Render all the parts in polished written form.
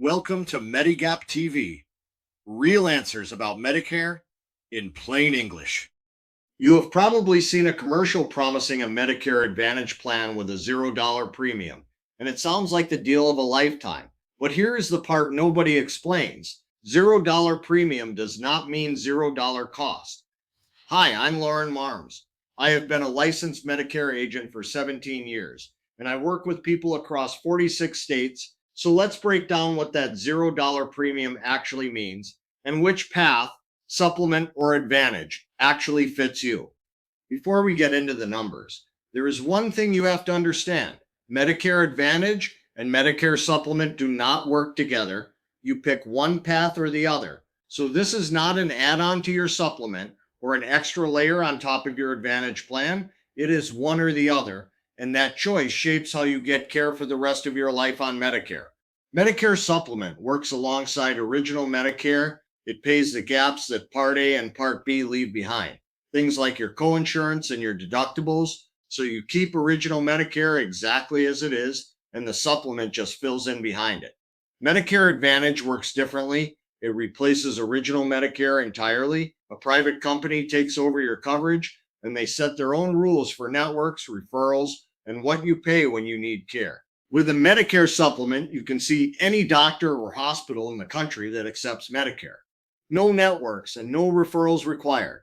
Welcome to Medigap TV, real answers about Medicare in plain English. You have probably seen a commercial promising a Medicare Advantage plan with a $0 premium, and it sounds like the deal of a lifetime. But here is the part nobody explains. $0 premium does not mean $0 cost. Hi, I'm Lauren Marms. I have been a licensed Medicare agent for 17 years, and I work with people across 46 states. So let's break down what that $0 premium actually means and which path, supplement, or advantage actually fits you. Before we get into the numbers, there is one thing you have to understand. Medicare Advantage and Medicare Supplement do not work together. You pick one path or the other. So this is not an add-on to your supplement or an extra layer on top of your Advantage plan. It is one or the other, and that choice shapes how you get care for the rest of your life on Medicare. Medicare Supplement works alongside Original Medicare. It pays the gaps that Part A and Part B leave behind, things like your coinsurance and your deductibles, so you keep Original Medicare exactly as it is, and the supplement just fills in behind it. Medicare Advantage works differently. It replaces Original Medicare entirely. A private company takes over your coverage, and they set their own rules for networks, referrals, and what you pay when you need care. With a Medicare supplement, you can see any doctor or hospital in the country that accepts Medicare. No networks and no referrals required.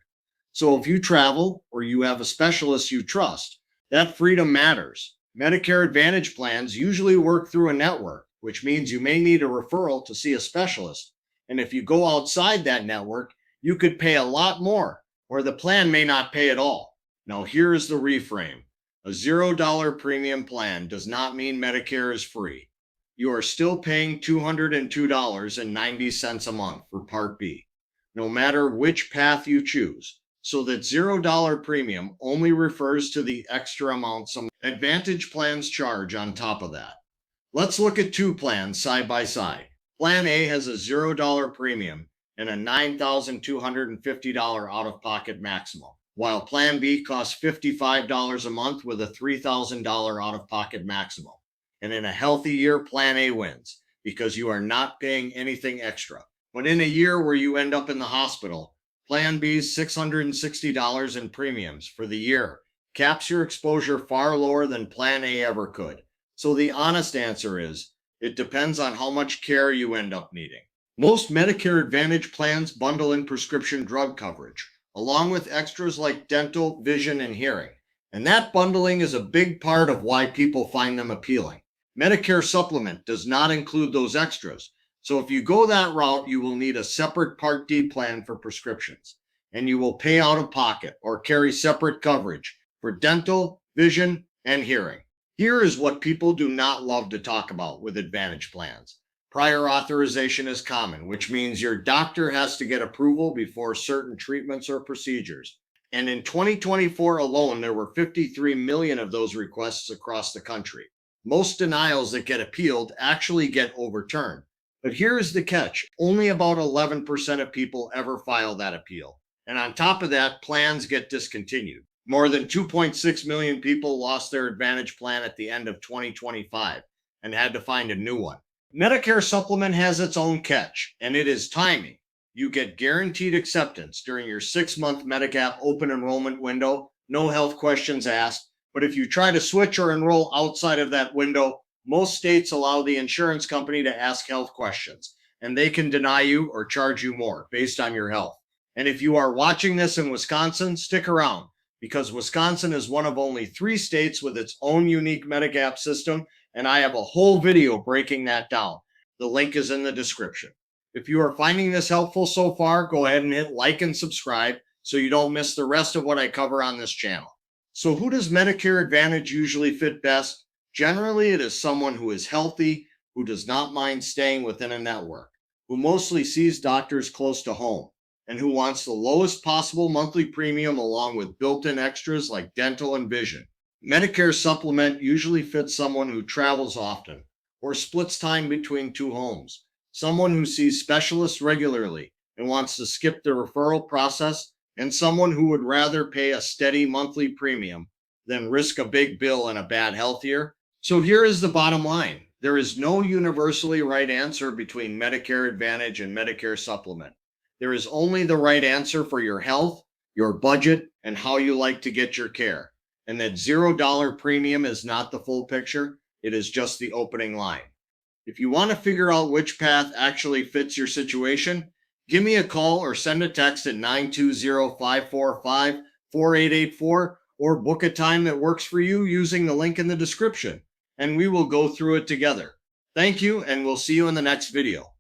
So if you travel or you have a specialist you trust, that freedom matters. Medicare Advantage plans usually work through a network, which means you may need a referral to see a specialist. And if you go outside that network, you could pay a lot more, or the plan may not pay at all. Now here is the reframe. A $0 premium plan does not mean Medicare is free. You are still paying $202.90 a month for Part B, no matter which path you choose. So that $0 premium only refers to the extra amount some Advantage plans charge on top of that. Let's look at two plans side by side. Plan A has a $0 premium and a $9,250 out-of-pocket maximum, while Plan B costs $55 a month with a $3,000 out-of-pocket maximum. And in a healthy year, Plan A wins because you are not paying anything extra. But in a year where you end up in the hospital, Plan B's $660 in premiums for the year caps your exposure far lower than Plan A ever could. So the honest answer is, it depends on how much care you end up needing. Most Medicare Advantage plans bundle in prescription drug coverage, along with extras like dental, vision, and hearing. And that bundling is a big part of why people find them appealing. Medicare Supplement does not include those extras. So if you go that route, you will need a separate Part D plan for prescriptions, and you will pay out of pocket or carry separate coverage for dental, vision, and hearing. Here is what people do not love to talk about with Advantage plans. Prior authorization is common, which means your doctor has to get approval before certain treatments or procedures. And in 2024 alone, there were 53 million of those requests across the country. Most denials that get appealed actually get overturned. But here is the catch. Only about 11% of people ever file that appeal. And on top of that, plans get discontinued. More than 2.6 million people lost their Advantage plan at the end of 2025 and had to find a new one. Medicare Supplement has its own catch, and it is timing. You get guaranteed acceptance during your 6-month Medigap open enrollment window, no health questions asked. But if you try to switch or enroll outside of that window, most states allow the insurance company to ask health questions, and they can deny you or charge you more based on your health. And if you are watching this in Wisconsin, stick around, because Wisconsin is one of only 3 states with its own unique Medigap system, and I have a whole video breaking that down. The link is in the description. If you are finding this helpful so far, go ahead and hit like and subscribe so you don't miss the rest of what I cover on this channel. So who does Medicare Advantage usually fit best? Generally, it is someone who is healthy, who does not mind staying within a network, who mostly sees doctors close to home, and who wants the lowest possible monthly premium along with built-in extras like dental and vision. Medicare Supplement usually fits someone who travels often or splits time between 2 homes, someone who sees specialists regularly and wants to skip the referral process, and someone who would rather pay a steady monthly premium than risk a big bill in a bad health year. So here is the bottom line. There is no universally right answer between Medicare Advantage and Medicare Supplement. There is only the right answer for your health, your budget, and how you like to get your care. And that $0 premium is not the full picture, it is just the opening line. If you want to figure out which path actually fits your situation, give me a call or send a text at 920-545-4884 or book a time that works for you using the link in the description, and we will go through it together. Thank you, and we'll see you in the next video.